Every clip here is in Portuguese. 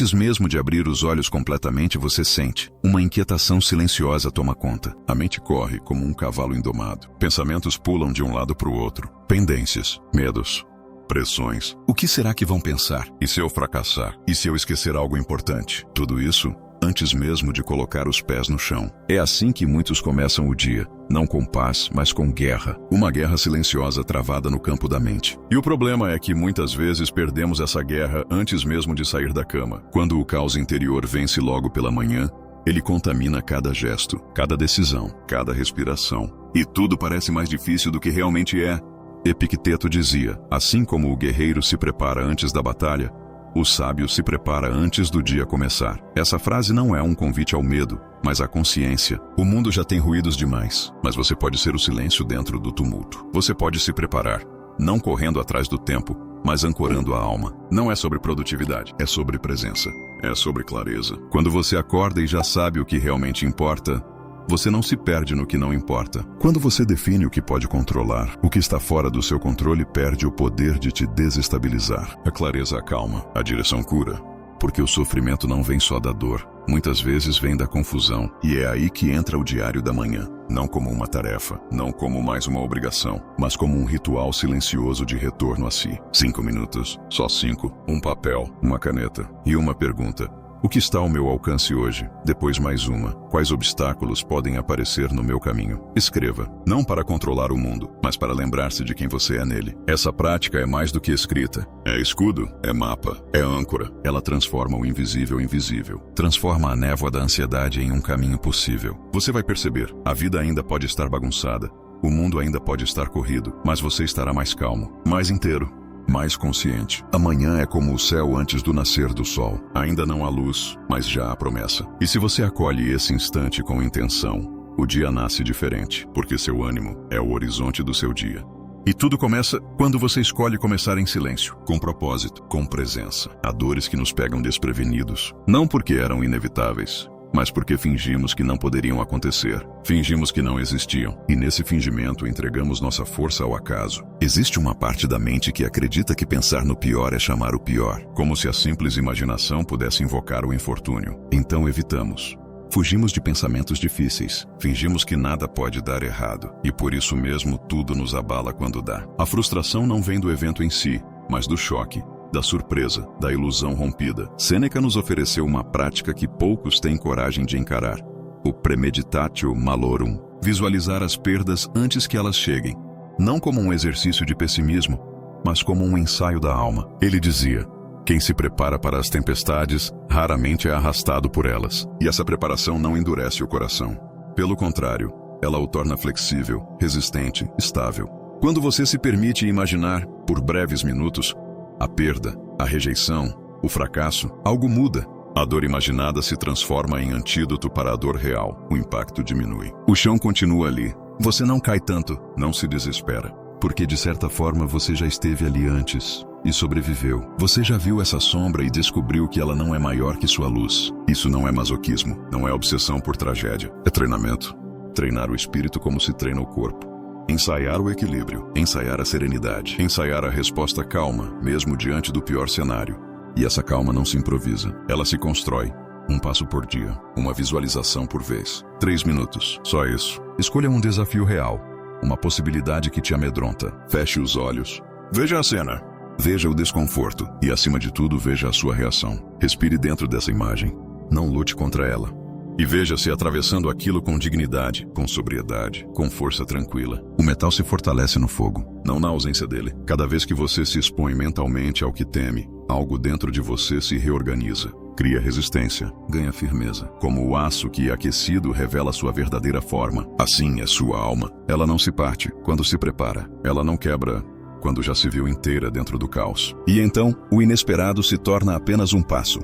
Antes mesmo de abrir os olhos completamente, você sente. Uma inquietação silenciosa toma conta. A mente corre como um cavalo indomado. Pensamentos pulam de um lado para o outro. Pendências, medos, pressões. O que será que vão pensar? E se eu fracassar? E se eu esquecer algo importante? Tudo isso antes mesmo de colocar os pés no chão. É assim que muitos começam o dia, não com paz, mas com guerra. Uma guerra silenciosa travada no campo da mente. E o problema é que muitas vezes perdemos essa guerra antes mesmo de sair da cama. Quando o caos interior vence logo pela manhã, ele contamina cada gesto, cada decisão, cada respiração. E tudo parece mais difícil do que realmente é. Epicteto dizia, assim como o guerreiro se prepara antes da batalha, o sábio se prepara antes do dia começar. Essa frase não é um convite ao medo, mas à consciência. O mundo já tem ruídos demais, mas você pode ser o silêncio dentro do tumulto. Você pode se preparar, não correndo atrás do tempo, mas ancorando a alma. Não é sobre produtividade, é sobre presença, é sobre clareza. Quando você acorda e já sabe o que realmente importa, você não se perde no que não importa. Quando você define o que pode controlar, o que está fora do seu controle perde o poder de te desestabilizar. A clareza acalma, a direção cura. Porque o sofrimento não vem só da dor, muitas vezes vem da confusão. E é aí que entra o diário da manhã. Não como uma tarefa, não como mais uma obrigação, mas como um ritual silencioso de retorno a si. 5 minutos, só 5, um papel, uma caneta e uma pergunta. O que está ao meu alcance hoje? Depois mais uma. Quais obstáculos podem aparecer no meu caminho? Escreva. Não para controlar o mundo, mas para lembrar-se de quem você é nele. Essa prática é mais do que escrita. É escudo, é mapa, é âncora. Ela transforma o invisível em visível. Transforma a névoa da ansiedade em um caminho possível. Você vai perceber, a vida ainda pode estar bagunçada. O mundo ainda pode estar corrido, mas você estará mais calmo, mais inteiro, mais consciente. Amanhã é como o céu antes do nascer do sol. Ainda não há luz, mas já há promessa. E se você acolhe esse instante com intenção, o dia nasce diferente, porque seu ânimo é o horizonte do seu dia. E tudo começa quando você escolhe começar em silêncio, com propósito, com presença. Há dores que nos pegam desprevenidos, não porque eram inevitáveis, mas porque fingimos que não poderiam acontecer. Fingimos que não existiam. E nesse fingimento entregamos nossa força ao acaso. Existe uma parte da mente que acredita que pensar no pior é chamar o pior, como se a simples imaginação pudesse invocar o infortúnio. Então evitamos. Fugimos de pensamentos difíceis. Fingimos que nada pode dar errado. E por isso mesmo tudo nos abala quando dá. A frustração não vem do evento em si, mas do choque, da surpresa, da ilusão rompida. Sêneca nos ofereceu uma prática que poucos têm coragem de encarar. O premeditatio malorum. Visualizar as perdas antes que elas cheguem. Não como um exercício de pessimismo, mas como um ensaio da alma. Ele dizia, quem se prepara para as tempestades, raramente é arrastado por elas. E essa preparação não endurece o coração. Pelo contrário, ela o torna flexível, resistente, estável. Quando você se permite imaginar, por breves minutos, a perda, a rejeição, o fracasso, algo muda. A dor imaginada se transforma em antídoto para a dor real. O impacto diminui. O chão continua ali. Você não cai tanto, não se desespera. Porque de certa forma você já esteve ali antes e sobreviveu. Você já viu essa sombra e descobriu que ela não é maior que sua luz. Isso não é masoquismo, não é obsessão por tragédia. É treinamento. Treinar o espírito como se treina o corpo. Ensaiar o equilíbrio, ensaiar a serenidade, ensaiar a resposta calma, mesmo diante do pior cenário. E essa calma não se improvisa, ela se constrói. Um passo por dia, uma visualização por vez. 3 minutos, só isso. Escolha um desafio real, uma possibilidade que te amedronta. Feche os olhos. Veja a cena. Veja o desconforto e, acima de tudo, veja a sua reação. Respire dentro dessa imagem. Não lute contra ela. E veja-se atravessando aquilo com dignidade, com sobriedade, com força tranquila. O metal se fortalece no fogo, não na ausência dele. Cada vez que você se expõe mentalmente ao que teme, algo dentro de você se reorganiza. Cria resistência, ganha firmeza. Como o aço que, aquecido, revela sua verdadeira forma. Assim é sua alma. Ela não se parte quando se prepara. Ela não quebra quando já se viu inteira dentro do caos. E então, o inesperado se torna apenas um passo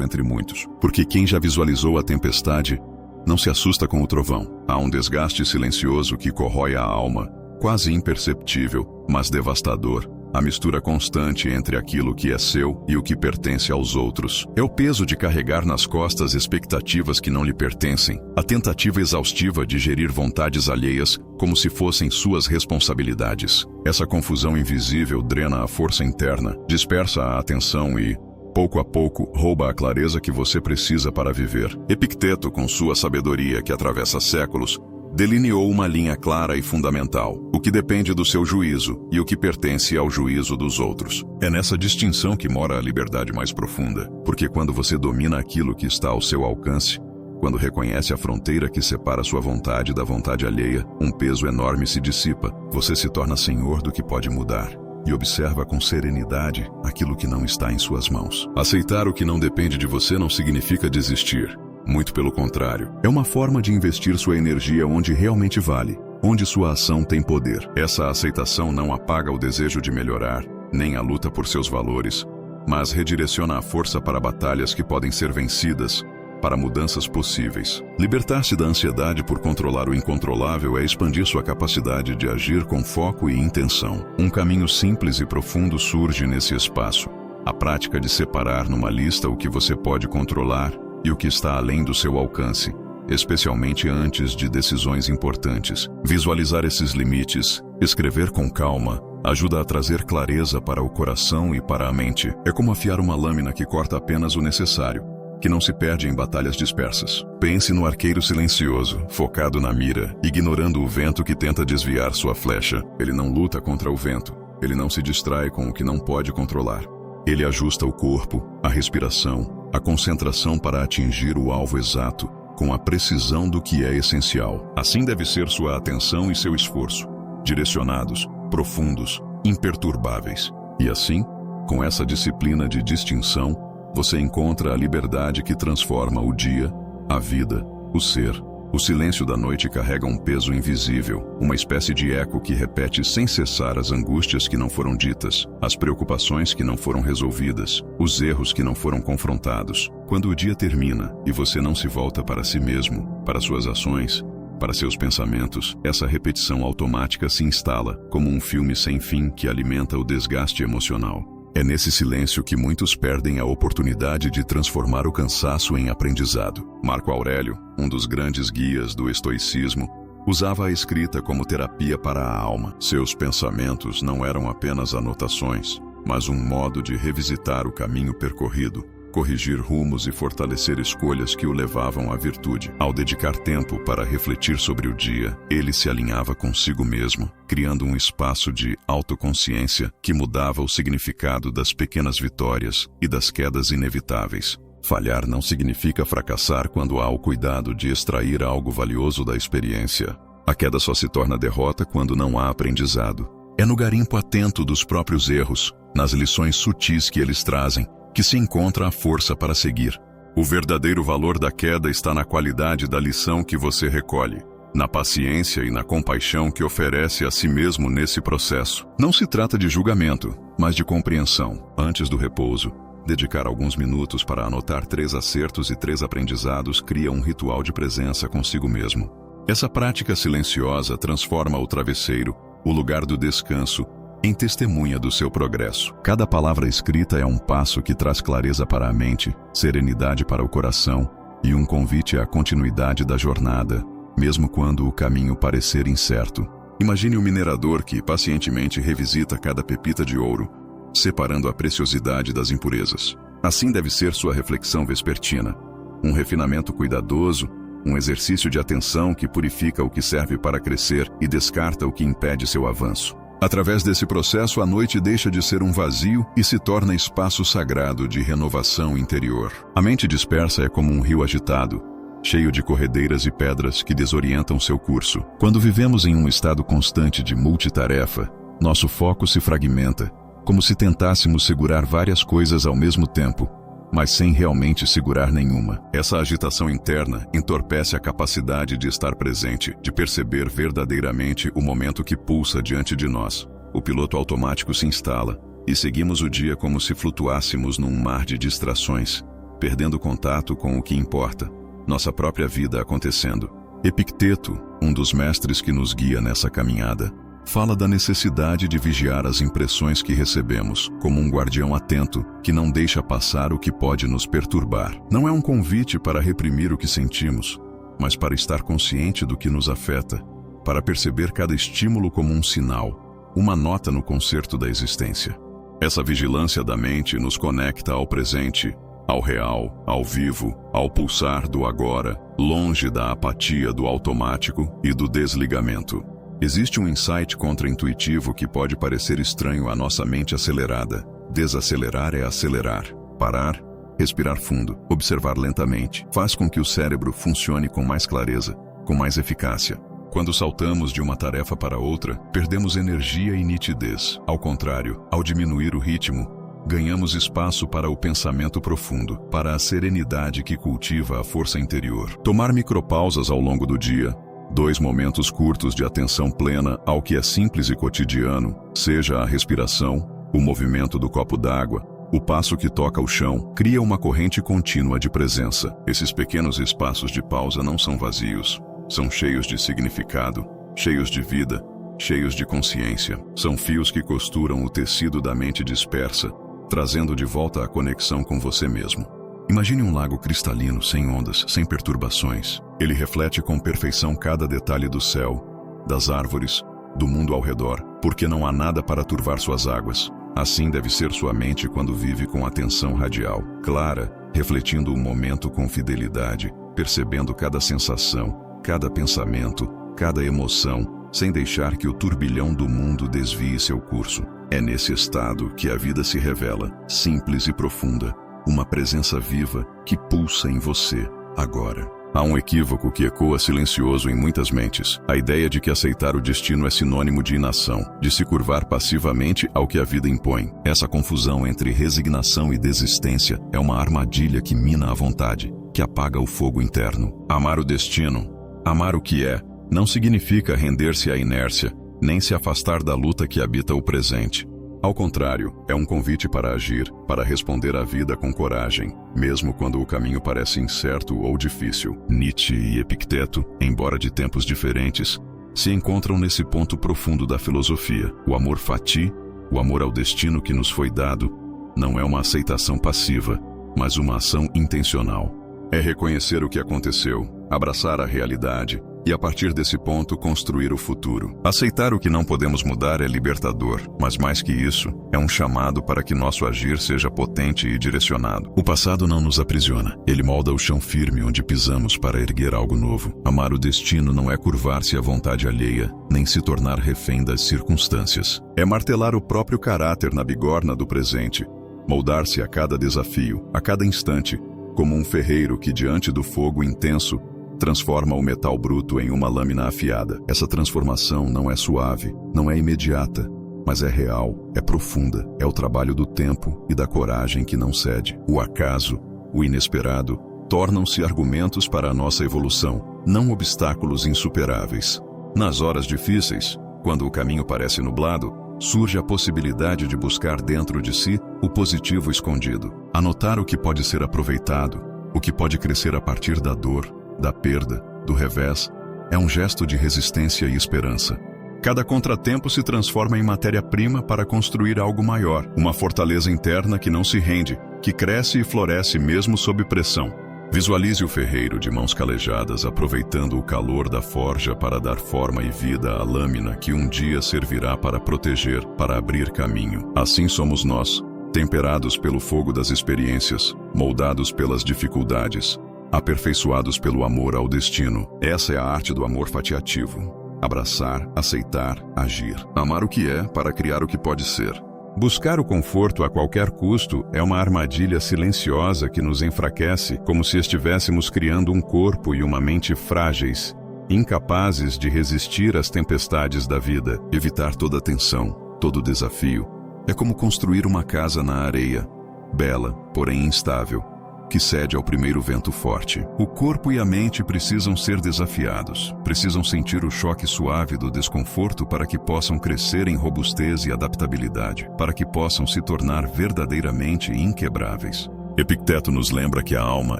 entre muitos. Porque quem já visualizou a tempestade não se assusta com o trovão. Há um desgaste silencioso que corrói a alma, quase imperceptível, mas devastador. A mistura constante entre aquilo que é seu e o que pertence aos outros. É o peso de carregar nas costas expectativas que não lhe pertencem. A tentativa exaustiva de gerir vontades alheias como se fossem suas responsabilidades. Essa confusão invisível drena a força interna, dispersa a atenção e, pouco a pouco, rouba a clareza que você precisa para viver. Epicteto, com sua sabedoria que atravessa séculos, delineou uma linha clara e fundamental, o que depende do seu juízo e o que pertence ao juízo dos outros. É nessa distinção que mora a liberdade mais profunda, porque quando você domina aquilo que está ao seu alcance, quando reconhece a fronteira que separa sua vontade da vontade alheia, um peso enorme se dissipa, você se torna senhor do que pode mudar e observa com serenidade aquilo que não está em suas mãos. Aceitar o que não depende de você não significa desistir. Muito pelo contrário, é uma forma de investir sua energia onde realmente vale, onde sua ação tem poder. Essa aceitação não apaga o desejo de melhorar, nem a luta por seus valores, mas redireciona a força para batalhas que podem ser vencidas, para mudanças possíveis. Libertar-se da ansiedade por controlar o incontrolável é expandir sua capacidade de agir com foco e intenção. Um caminho simples e profundo surge nesse espaço. A prática de separar numa lista o que você pode controlar e o que está além do seu alcance, especialmente antes de decisões importantes. Visualizar esses limites, escrever com calma, ajuda a trazer clareza para o coração e para a mente. É como afiar uma lâmina que corta apenas o necessário, que não se perde em batalhas dispersas. Pense no arqueiro silencioso, focado na mira, ignorando o vento que tenta desviar sua flecha. Ele não luta contra o vento, ele não se distrai com o que não pode controlar. Ele ajusta o corpo, a respiração, a concentração para atingir o alvo exato, com a precisão do que é essencial. Assim deve ser sua atenção e seu esforço, direcionados, profundos, imperturbáveis. E assim, com essa disciplina de distinção, você encontra a liberdade que transforma o dia, a vida, o ser. O silêncio da noite carrega um peso invisível, uma espécie de eco que repete sem cessar as angústias que não foram ditas, as preocupações que não foram resolvidas, os erros que não foram confrontados. Quando o dia termina e você não se volta para si mesmo, para suas ações, para seus pensamentos, essa repetição automática se instala como um filme sem fim que alimenta o desgaste emocional. É nesse silêncio que muitos perdem a oportunidade de transformar o cansaço em aprendizado. Marco Aurélio, um dos grandes guias do estoicismo, usava a escrita como terapia para a alma. Seus pensamentos não eram apenas anotações, mas um modo de revisitar o caminho percorrido, corrigir rumos e fortalecer escolhas que o levavam à virtude. Ao dedicar tempo para refletir sobre o dia, ele se alinhava consigo mesmo, criando um espaço de autoconsciência que mudava o significado das pequenas vitórias e das quedas inevitáveis. Falhar não significa fracassar quando há o cuidado de extrair algo valioso da experiência. A queda só se torna derrota quando não há aprendizado. É no garimpo atento dos próprios erros, nas lições sutis que eles trazem, que se encontra a força para seguir. O verdadeiro valor da queda está na qualidade da lição que você recolhe, na paciência e na compaixão que oferece a si mesmo nesse processo. Não se trata de julgamento, mas de compreensão. Antes do repouso, dedicar alguns minutos para anotar 3 acertos e 3 aprendizados cria um ritual de presença consigo mesmo. Essa prática silenciosa transforma o travesseiro, o lugar do descanso, em testemunha do seu progresso. Cada palavra escrita é um passo que traz clareza para a mente, serenidade para o coração e um convite à continuidade da jornada, mesmo quando o caminho parecer incerto. Imagine um minerador que pacientemente revisita cada pepita de ouro, separando a preciosidade das impurezas. Assim deve ser sua reflexão vespertina, um refinamento cuidadoso, um exercício de atenção que purifica o que serve para crescer e descarta o que impede seu avanço. Através desse processo, a noite deixa de ser um vazio e se torna espaço sagrado de renovação interior. A mente dispersa é como um rio agitado, cheio de corredeiras e pedras que desorientam seu curso. Quando vivemos em um estado constante de multitarefa, nosso foco se fragmenta, como se tentássemos segurar várias coisas ao mesmo tempo, mas sem realmente segurar nenhuma. Essa agitação interna entorpece a capacidade de estar presente, de perceber verdadeiramente o momento que pulsa diante de nós. O piloto automático se instala e seguimos o dia como se flutuássemos num mar de distrações, perdendo contato com o que importa, nossa própria vida acontecendo. Epicteto, um dos mestres que nos guia nessa caminhada, fala da necessidade de vigiar as impressões que recebemos, como um guardião atento que não deixa passar o que pode nos perturbar. Não é um convite para reprimir o que sentimos, mas para estar consciente do que nos afeta, para perceber cada estímulo como um sinal, uma nota no concerto da existência. Essa vigilância da mente nos conecta ao presente, ao real, ao vivo, ao pulsar do agora, longe da apatia do automático e do desligamento. Existe um insight contraintuitivo que pode parecer estranho à nossa mente acelerada. Desacelerar é acelerar. Parar, respirar fundo, observar lentamente, faz com que o cérebro funcione com mais clareza, com mais eficácia. Quando saltamos de uma tarefa para outra, perdemos energia e nitidez. Ao contrário, ao diminuir o ritmo, ganhamos espaço para o pensamento profundo, para a serenidade que cultiva a força interior. Tomar micropausas ao longo do dia, 2 momentos curtos de atenção plena ao que é simples e cotidiano, seja a respiração, o movimento do copo d'água, o passo que toca o chão, cria uma corrente contínua de presença. Esses pequenos espaços de pausa não são vazios, são cheios de significado, cheios de vida, cheios de consciência. São fios que costuram o tecido da mente dispersa, trazendo de volta a conexão com você mesmo. Imagine um lago cristalino, sem ondas, sem perturbações. Ele reflete com perfeição cada detalhe do céu, das árvores, do mundo ao redor, porque não há nada para turvar suas águas. Assim deve ser sua mente quando vive com atenção radial, clara, refletindo o momento com fidelidade, percebendo cada sensação, cada pensamento, cada emoção, sem deixar que o turbilhão do mundo desvie seu curso. É nesse estado que a vida se revela, simples e profunda, uma presença viva que pulsa em você, agora. Há um equívoco que ecoa silencioso em muitas mentes, a ideia de que aceitar o destino é sinônimo de inação, de se curvar passivamente ao que a vida impõe. Essa confusão entre resignação e desistência é uma armadilha que mina a vontade, que apaga o fogo interno. Amar o destino, amar o que é, não significa render-se à inércia, nem se afastar da luta que habita o presente. Ao contrário, é um convite para agir, para responder à vida com coragem, mesmo quando o caminho parece incerto ou difícil. Nietzsche e Epicteto, embora de tempos diferentes, se encontram nesse ponto profundo da filosofia. O amor fati, o amor ao destino que nos foi dado, não é uma aceitação passiva, mas uma ação intencional. É reconhecer o que aconteceu, abraçar a realidade, e a partir desse ponto construir o futuro. Aceitar o que não podemos mudar é libertador, mas mais que isso, é um chamado para que nosso agir seja potente e direcionado. O passado não nos aprisiona, ele molda o chão firme onde pisamos para erguer algo novo. Amar o destino não é curvar-se à vontade alheia, nem se tornar refém das circunstâncias. É martelar o próprio caráter na bigorna do presente, moldar-se a cada desafio, a cada instante, como um ferreiro que diante do fogo intenso transforma o metal bruto em uma lâmina afiada. Essa transformação não é suave, não é imediata, mas é real, é profunda, é o trabalho do tempo e da coragem que não cede. O acaso, o inesperado, tornam-se argumentos para a nossa evolução, não obstáculos insuperáveis. Nas horas difíceis, quando o caminho parece nublado, surge a possibilidade de buscar dentro de si o positivo escondido. Anotar o que pode ser aproveitado, o que pode crescer a partir da dor, da perda, do revés, é um gesto de resistência e esperança. Cada contratempo se transforma em matéria-prima para construir algo maior, uma fortaleza interna que não se rende, que cresce e floresce mesmo sob pressão. Visualize o ferreiro de mãos calejadas aproveitando o calor da forja para dar forma e vida à lâmina que um dia servirá para proteger, para abrir caminho. Assim somos nós, temperados pelo fogo das experiências, moldados pelas dificuldades, aperfeiçoados pelo amor ao destino. Essa é a arte do amor fatiativo. Abraçar, aceitar, agir. Amar o que é para criar o que pode ser. Buscar o conforto a qualquer custo é uma armadilha silenciosa que nos enfraquece, como se estivéssemos criando um corpo e uma mente frágeis, incapazes de resistir às tempestades da vida. Evitar toda tensão, todo desafio, é como construir uma casa na areia, bela, porém instável, que cede ao primeiro vento forte. O corpo e a mente precisam ser desafiados, precisam sentir o choque suave do desconforto para que possam crescer em robustez e adaptabilidade, para que possam se tornar verdadeiramente inquebráveis. Epicteto nos lembra que a alma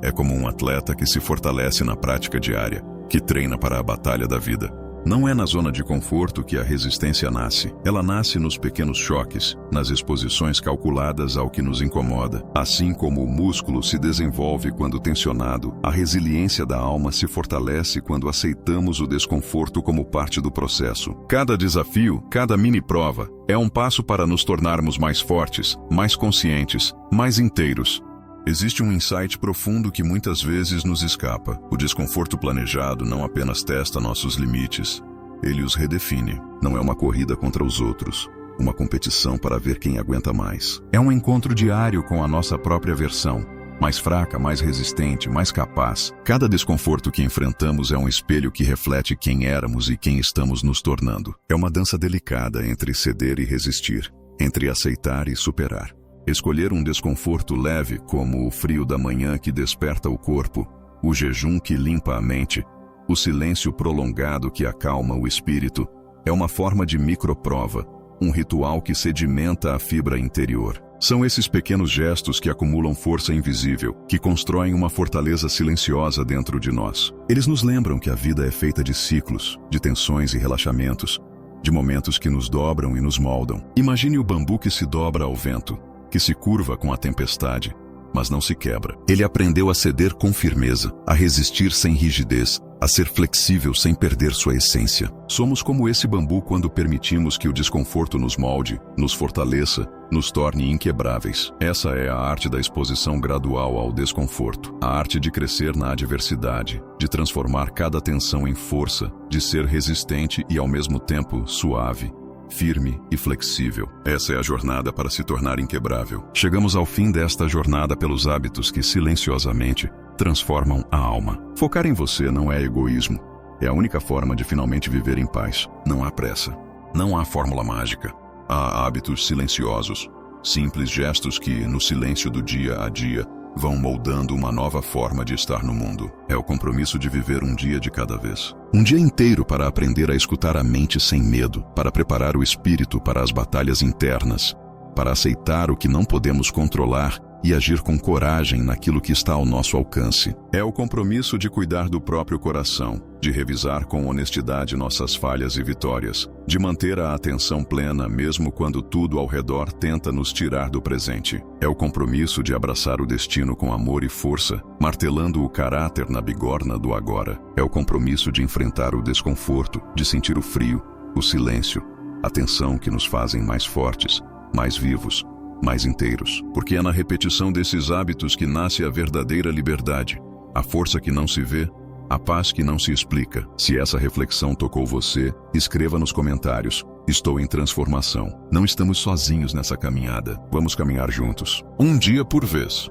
é como um atleta que se fortalece na prática diária, que treina para a batalha da vida. Não é na zona de conforto que a resistência nasce. Ela nasce nos pequenos choques, nas exposições calculadas ao que nos incomoda. Assim como o músculo se desenvolve quando tensionado, a resiliência da alma se fortalece quando aceitamos o desconforto como parte do processo. Cada desafio, cada mini-prova, é um passo para nos tornarmos mais fortes, mais conscientes, mais inteiros. Existe um insight profundo que muitas vezes nos escapa. O desconforto planejado não apenas testa nossos limites, ele os redefine. Não é uma corrida contra os outros, uma competição para ver quem aguenta mais. É um encontro diário com a nossa própria versão, mais fraca, mais resistente, mais capaz. Cada desconforto que enfrentamos é um espelho que reflete quem éramos e quem estamos nos tornando. É uma dança delicada entre ceder e resistir, entre aceitar e superar. Escolher um desconforto leve, como o frio da manhã que desperta o corpo, o jejum que limpa a mente, o silêncio prolongado que acalma o espírito, é uma forma de microprova, um ritual que sedimenta a fibra interior. São esses pequenos gestos que acumulam força invisível, que constroem uma fortaleza silenciosa dentro de nós. Eles nos lembram que a vida é feita de ciclos, de tensões e relaxamentos, de momentos que nos dobram e nos moldam. Imagine o bambu que se dobra ao vento, que se curva com a tempestade, mas não se quebra. Ele aprendeu a ceder com firmeza, a resistir sem rigidez, a ser flexível sem perder sua essência. Somos como esse bambu quando permitimos que o desconforto nos molde, nos fortaleça, nos torne inquebráveis. Essa é a arte da exposição gradual ao desconforto, a arte de crescer na adversidade, de transformar cada tensão em força, de ser resistente e ao mesmo tempo suave, firme e flexível. Essa é a jornada para se tornar inquebrável. Chegamos ao fim desta jornada pelos hábitos que silenciosamente transformam a alma. Focar em você não é egoísmo. É a única forma de finalmente viver em paz. Não há pressa. Não há fórmula mágica. Há hábitos silenciosos, simples gestos que, no silêncio do dia a dia, vão moldando uma nova forma de estar no mundo. É o compromisso de viver um dia de cada vez. Um dia inteiro para aprender a escutar a mente sem medo, para preparar o espírito para as batalhas internas, para aceitar o que não podemos controlar e agir com coragem naquilo que está ao nosso alcance. É o compromisso de cuidar do próprio coração, de revisar com honestidade nossas falhas e vitórias, de manter a atenção plena mesmo quando tudo ao redor tenta nos tirar do presente. É o compromisso de abraçar o destino com amor e força, martelando o caráter na bigorna do agora. É o compromisso de enfrentar o desconforto, de sentir o frio, o silêncio, a tensão que nos fazem mais fortes, mais vivos, mais inteiros. Porque é na repetição desses hábitos que nasce a verdadeira liberdade, a força que não se vê, a paz que não se explica. Se essa reflexão tocou você, escreva nos comentários: estou em transformação. Não estamos sozinhos nessa caminhada. Vamos caminhar juntos. Um dia por vez.